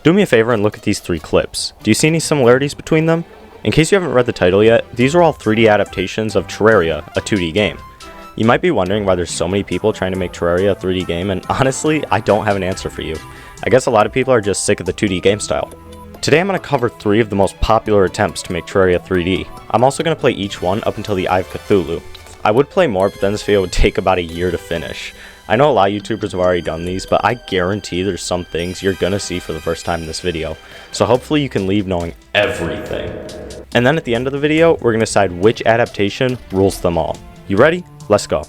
Do me a favor and look at these 3 clips. Do you see any similarities between them? In case you haven't read the title yet, these are all 3D adaptations of Terraria, a 2D game. You might be wondering why there's so many people trying to make Terraria a 3D game, and honestly, I don't have an answer for you. I guess a lot of people are just sick of the 2D game style. Today I'm going to cover 3 of the most popular attempts to make Terraria 3D. I'm also going to play each one up until the Eye of Cthulhu. I would play more, but then this video would take about a year to finish. I know a lot of YouTubers have already done these, but I guarantee there's some things you're gonna see for the first time in this video. So hopefully you can leave knowing everything. And then at the end of the video, we're gonna decide which adaptation rules them all. You ready? Let's go.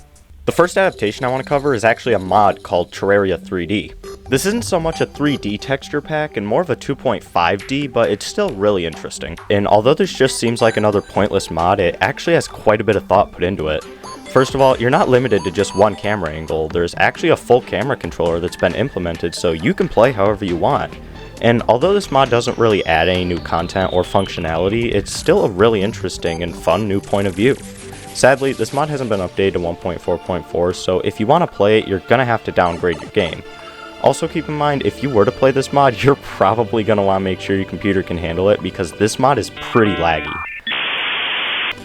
The first adaptation I want to cover is actually a mod called Terraria 3D. This isn't so much a 3D texture pack and more of a 2.5D, but it's still really interesting. And although this just seems like another pointless mod, it actually has quite a bit of thought put into it. First of all, you're not limited to just one camera angle. There's actually a full camera controller that's been implemented, so you can play however you want. And although this mod doesn't really add any new content or functionality, it's still a really interesting and fun new point of view. Sadly, this mod hasn't been updated to 1.4.4, so if you want to play it, you're gonna have to downgrade your game. Also keep in mind, if you were to play this mod, you're probably gonna want to make sure your computer can handle it because this mod is pretty laggy.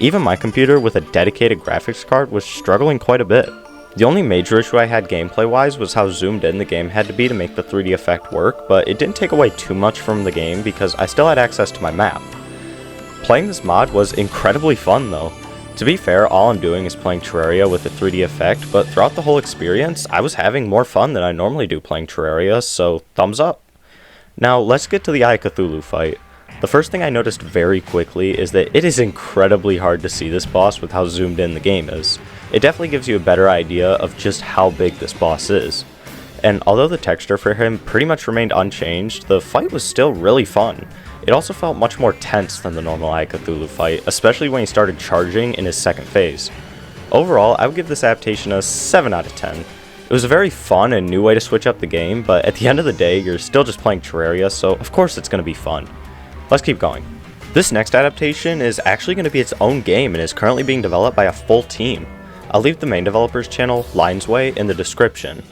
Even my computer with a dedicated graphics card was struggling quite a bit. The only major issue I had gameplay wise was how zoomed in the game had to be to make the 3D effect work, but it didn't take away too much from the game because I still had access to my map. Playing this mod was incredibly fun though. To be fair, all I'm doing is playing Terraria with a 3D effect, but throughout the whole experience, I was having more fun than I normally do playing Terraria, so thumbs up. Now let's get to the Eye of Cthulhu fight. The first thing I noticed very quickly is that it is incredibly hard to see this boss with how zoomed in the game is. It definitely gives you a better idea of just how big this boss is. And although the texture for him pretty much remained unchanged, the fight was still really fun. It also felt much more tense than the normal Eye of Cthulhu fight, especially when he started charging in his second phase. Overall, I would give this adaptation a 7 out of 10. It was a very fun and new way to switch up the game, but at the end of the day, you're still just playing Terraria, so of course it's going to be fun. Let's keep going. This next adaptation is actually going to be its own game and is currently being developed by a full team. I'll leave the main developer's channel, Linesway, in the description,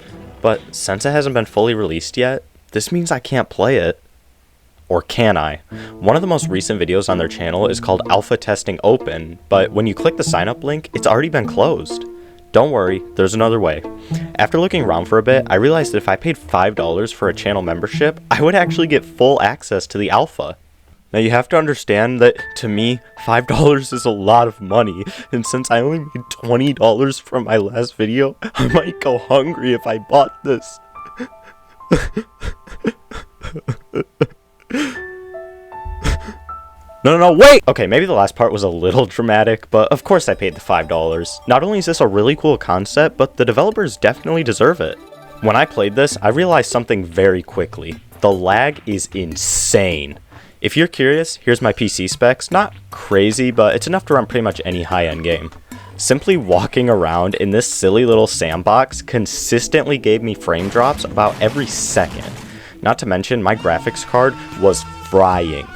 but since it hasn't been fully released yet, this means I can't play it. Or can I? One of the most recent videos on their channel is called Alpha Testing Open, but when you click the sign up link, it's already been closed. Don't worry, there's another way. After looking around for a bit, I realized that if I paid $5 for a channel membership, I would actually get full access to the alpha. Now you have to understand that, to me, $5 is a lot of money, and since I only made $20 from my last video, I might go hungry if I bought this. No, wait! Okay, maybe the last part was a little dramatic, but of course I paid the $5. Not only is this a really cool concept, but the developers definitely deserve it. When I played this, I realized something very quickly. The lag is insane. If you're curious, here's my PC specs. Not crazy, but it's enough to run pretty much any high-end game. Simply walking around in this silly little sandbox consistently gave me frame drops about every second. Not to mention, my graphics card was frying.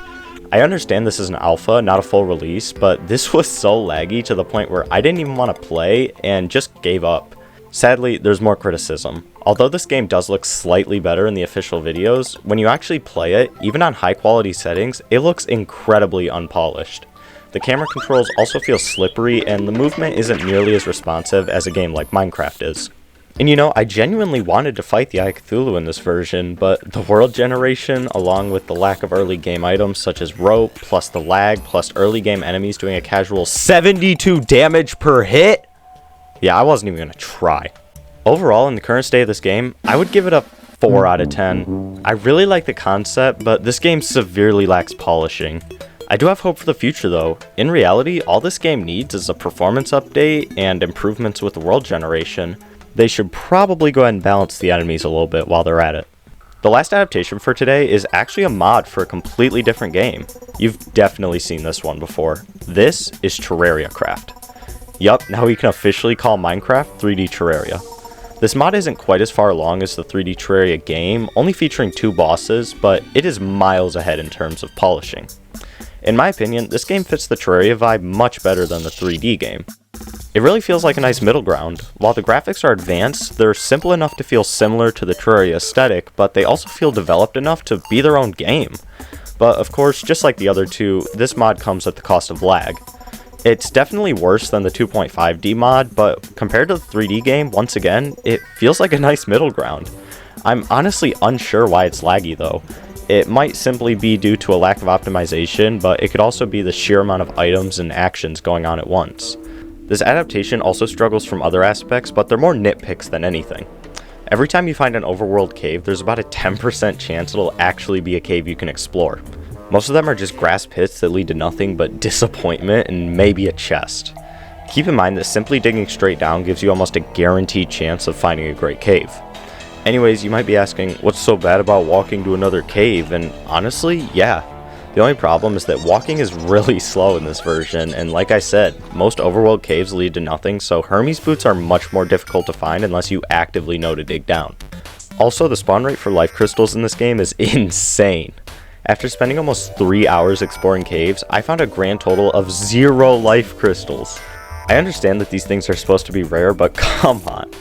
I understand this is an alpha, not a full release, but this was so laggy to the point where I didn't even want to play and just gave up. Sadly, there's more criticism. Although this game does look slightly better in the official videos, when you actually play it, even on high quality settings, it looks incredibly unpolished. The camera controls also feel slippery and the movement isn't nearly as responsive as a game like Minecraft is. And you know, I genuinely wanted to fight the Eye of Cthulhu in this version, but the world generation, along with the lack of early game items such as rope, plus the lag, plus early game enemies doing a casual 72 damage per hit? Yeah, I wasn't even gonna try. Overall, in the current state of this game, I would give it a 4 out of 10. I really like the concept, but this game severely lacks polishing. I do have hope for the future though. In reality, all this game needs is a performance update and improvements with the world generation. They should probably go ahead and balance the enemies a little bit while they're at it. The last adaptation for today is actually a mod for a completely different game. You've definitely seen this one before. This is TerrariaCraft. Yup, now we can officially call Minecraft 3D Terraria. This mod isn't quite as far along as the 3D Terraria game, only featuring 2 bosses, but it is miles ahead in terms of polishing. In my opinion, this game fits the Terraria vibe much better than the 3D game. It really feels like a nice middle ground. While the graphics are advanced, they're simple enough to feel similar to the Terraria aesthetic, but they also feel developed enough to be their own game. But of course, just like the other two, this mod comes at the cost of lag. It's definitely worse than the 2.5D mod, but compared to the 3D game, once again, it feels like a nice middle ground. I'm honestly unsure why it's laggy though. It might simply be due to a lack of optimization, but it could also be the sheer amount of items and actions going on at once. This adaptation also struggles from other aspects, but they're more nitpicks than anything. Every time you find an overworld cave, there's about a 10% chance it'll actually be a cave you can explore. Most of them are just grass pits that lead to nothing but disappointment and maybe a chest. Keep in mind that simply digging straight down gives you almost a guaranteed chance of finding a great cave. Anyways, you might be asking, what's so bad about walking to another cave? And honestly, yeah. The only problem is that walking is really slow in this version, and like I said, most overworld caves lead to nothing, so Hermes boots are much more difficult to find unless you actively know to dig down. Also, the spawn rate for life crystals in this game is insane. After spending almost 3 hours exploring caves, I found a grand total of 0 life crystals. I understand that these things are supposed to be rare, but come on.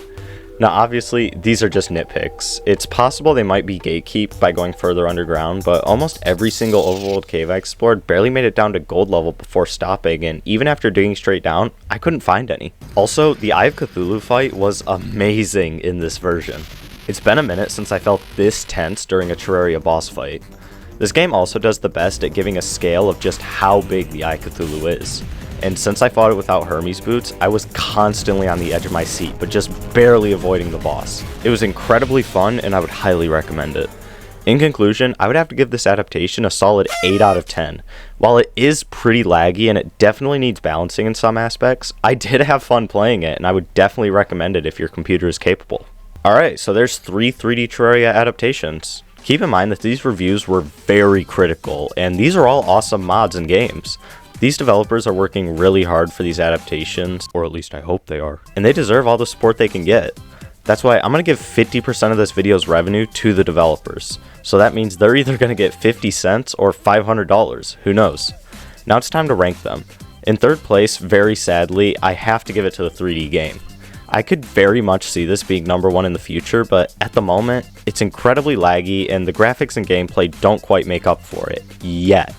Now obviously, these are just nitpicks. It's possible they might be gatekeep by going further underground, but almost every single overworld cave I explored barely made it down to gold level before stopping, and even after digging straight down, I couldn't find any. Also, the Eye of Cthulhu fight was amazing in this version. It's been a minute since I felt this tense during a Terraria boss fight. This game also does the best at giving a scale of just how big the Eye of Cthulhu is. And since I fought it without Hermes boots, I was constantly on the edge of my seat, but just barely avoiding the boss. It was incredibly fun, and I would highly recommend it. In conclusion, I would have to give this adaptation a solid 8 out of 10. While it is pretty laggy and it definitely needs balancing in some aspects, I did have fun playing it, and I would definitely recommend it if your computer is capable. Alright, so there's 3 3D Terraria adaptations. Keep in mind that these reviews were very critical, and these are all awesome mods and games. These developers are working really hard for these adaptations, or at least I hope they are, and they deserve all the support they can get. That's why I'm going to give 50% of this video's revenue to the developers. So that means they're either going to get 50 cents or $500, who knows. Now it's time to rank them. In third place, very sadly, I have to give it to the 3D game. I could very much see this being number 1 in the future, but at the moment, it's incredibly laggy and the graphics and gameplay don't quite make up for it, yet.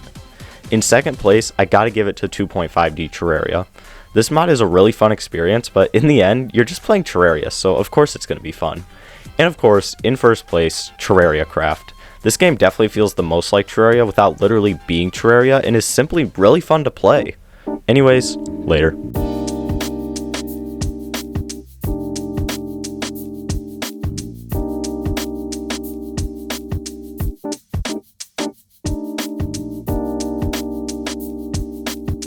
In second place, I gotta give it to 2.5D Terraria. This mod is a really fun experience, but in the end, you're just playing Terraria, so of course it's gonna be fun. And of course, in first place, TerrariaCraft. This game definitely feels the most like Terraria without literally being Terraria, and is simply really fun to play. Anyways, later.